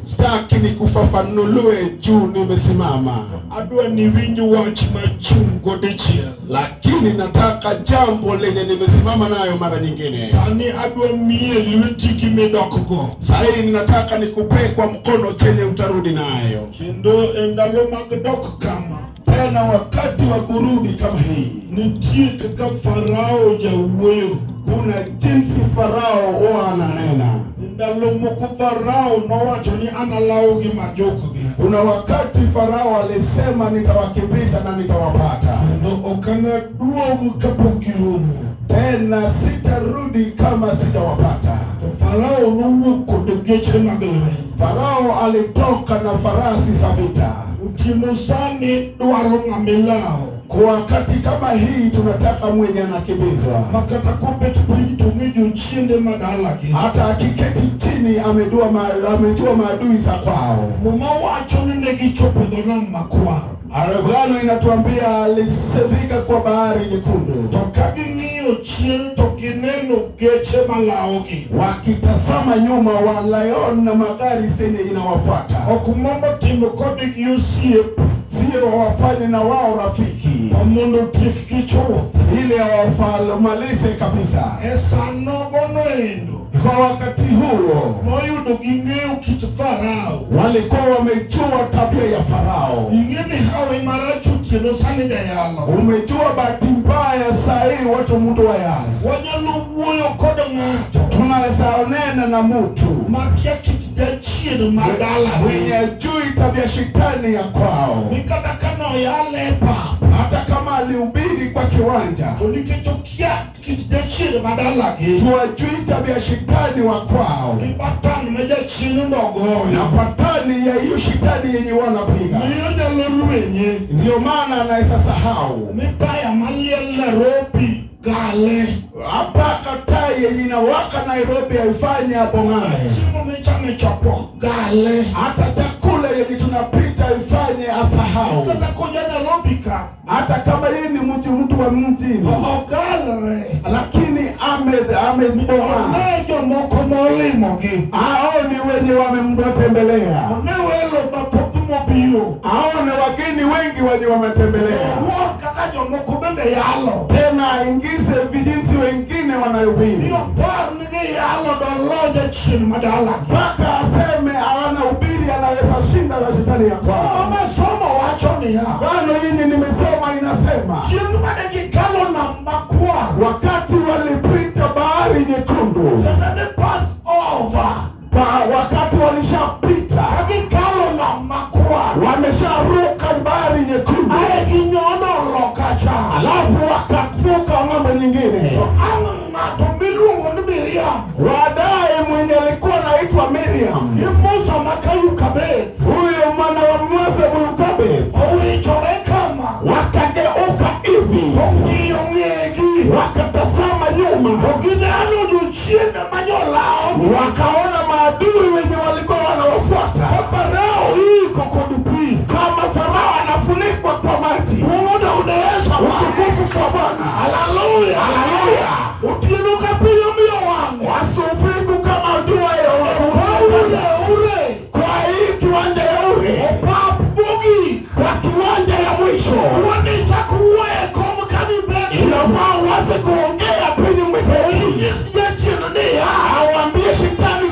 Sitaki nikufafanulue juu nimesimama. Adwa ni winju wach machungo dichiel. Lakini nataka jambo lenye nimesimama nayo mara nyingine. Sani adwa miye lweti kimedokgo. Sahi ninataka nikupe kwa mkono chenye utarudi nayo. Kendo endalo magdok kama. Tena wakati wa kurudi kama hii. Nitie kaka Farao jawuoyo. Kuna jinsi Farao ananena. Ndalo moko Farao nowacho ni analao gi majoko gi. Kuna wakati Farao alisema nitawakimbiza na nitawapata. Ndo okana duogu kapok irumo. Tena sitarudi kama sitawapata. Farao nowuok kod geche mag lweny. Farao alitoka na farasi za vita. Utimo sani dwaro ng'amilao. Kwa wakati kama hii tunataka mwenye anakimbizwa. Makata kopet piny tumijo chiende madalagi. Hata akiketi chini amejua maadui za kwao. Muma wacho ni negichopo dho nam makwar. Arabano inatuambia alisifika kwa bahari nyekundu. To kaging'iyo chien to gineno geche malaogi. Wakitazama nyuma waliona magari senye inawafuata. Okumondo timo kodigi osiep. Sio wafanye na wao rafiki. Omondo tiek gichuth. Ile wafalmalize kabisa. Esa nogo noendo. Kwa wakati huo noyudo ging'eyo kit Farao. walikuwa wamejua tabia ya Farao. Ing'eni hawe marachu tieno sani jayalo. Umejua bahati mbaya sahi watu mtu wa yale. Wanyalo wuoyo kodo ng'ato. Tunaweza onena na mtu makia kit jachien madala. Mwenye ajui tabia shetani ya kwao. Nikata kano yale pa. Hata kama alihubiri kwa kiwanja. Tulikechokia kit jachien madala gi. Tuwajui tabia shetani wa kwao. Kipatan meja chini ndogo. Na patani ya hiyo shetani yenye wanapiga. Niyo jalo wenye. Ndio maana anaweza sahau. Mipaya maliel Nairobi gale. Hapa katai yenye inawaka Nairobi haifanye abong'ae. Chimo mechame chopo gale. Hata chakula yenye tunapita ifanye asahau. Kata koja Nairobi ka. Hata kama yeye ni mtu wa mjini. Galere. Lakini amebong'aa. Onejo moko molimo gi. Hao ni wenye wamemtembelea. Onewelo mapothumo biyo. Hao ni wageni wengi wenye wametembelea. Kaka jomoko bende yalo. Tena aingize vijinsi wengine wanayobini. Niyo par nige yalo doloja chini madala. Mpaka aseme hawana ubiri anaweza shinda na shetani ya kwao. Mama somo wacho ni ya. Bano hini nimesoma inasema. Chiengu madegi kalo na makwa. Wakati walipita bahari nyekundu. They pass over. Wakati walishapita. Agi kalo na makwa. Wamesharuka bahari nyekundu. Ae kinyono lokacha. Alafu wakavuka ng'ambo nyingine. Wadae mwenye alikuwa anaitwa Miriam. Musa makayu kabeth. Huyo mwana wa Musa Mukabeth. Owichore kama. Wakageuka hivi. Wakatazama nyuma. Chienda manyolao. Wakaona maadui wenye walikuwa wanawafuata. Farao hii kokodupi. Kama Farao anafunikwa kwa maji. Muda unaesa utukufu kwa Bwana. Haleluya. Haleluya. Utienuka pia mbio wangu. Wasufiku kama jua ya ure. Kwa hii kiwanja ya ure. Opapugi. Kwa kiwanja ya mwisho. Wanitakuwe komkani betu. Inafaa wase kuongea penye mwekei. Yes, yes, Awambie shetani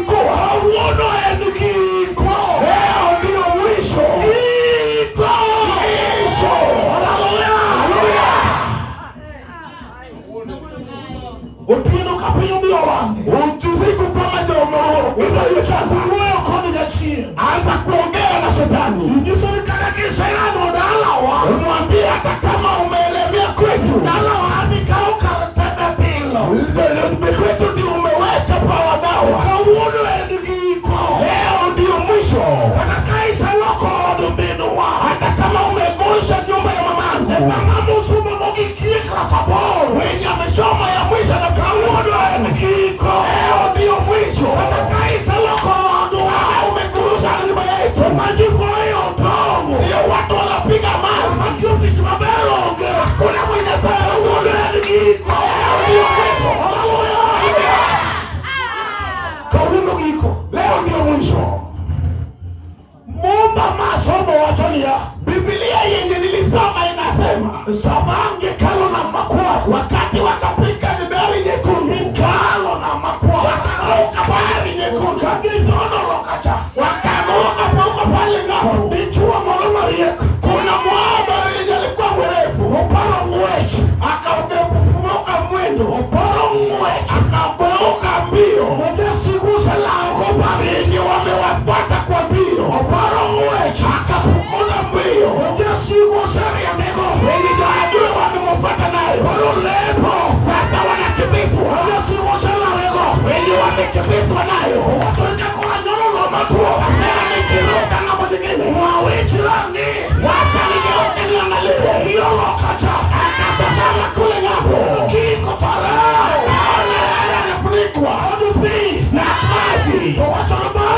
Biblia. Biblia yenye nilisoma inasema Sabange kalo na makwa. wakati wakapika ni bahari nyekundu, Kalo na makwa. wakaruka bahari nyekundu, Kagidono lokacha. wakaruka poko pale ngapo. Bichua moroma yek. Kuna mwamba yenye alikuwa mrefu, Oparo ngwech. akageuka mwendo, Oparo ngwech. akageuka mbio. Moja siku salao. Bahari yenye wamewafuata kwa mbio, Oparo ngwech. akapukula mbio. Moja siku sari ya mego. Wengi ndio adui wamemfuata nayo. Oparo lepo. Sasa wanakimbizwa. Moja siku sala mego. Wengi wamekimbizwa nayo. Watoika kuna nyono lo matuo. Sasa nikiruka ng'ambo zingine, Mwawichi rangi. wakanigeuka niangalie. Hiyo lokacha. Akatazama kule ng'ambo, Kiko farao. akaona yale yanafunikwa Odupi. na maji. Watono ba.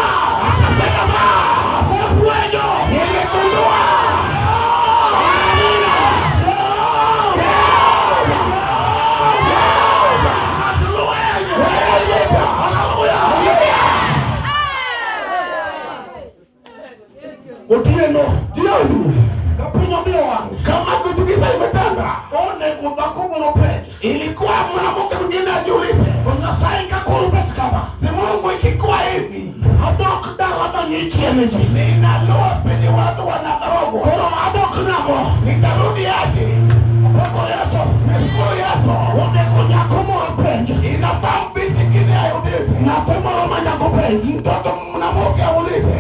Akasema Fuejo. nimegundua. Amina. Otieno. Jioni Kapinyo mbio wangu. kama kutukiza imetanda, One kubakumu peji. ilikuwa mwanamke mwingine ajiulize, Unasai kakurubet kama. si Mungu ikikuwa hivi Adok dala banyichi emeji. ninaloa penye watu wanakorogo, Kono adok namo. nitarudi aje? Poko yeso. Nashukuru Yesu. One kunyakumo peji. Inafaa binti kine aulize, Na temoro manyaku peji. mtoto mwanamke aulize,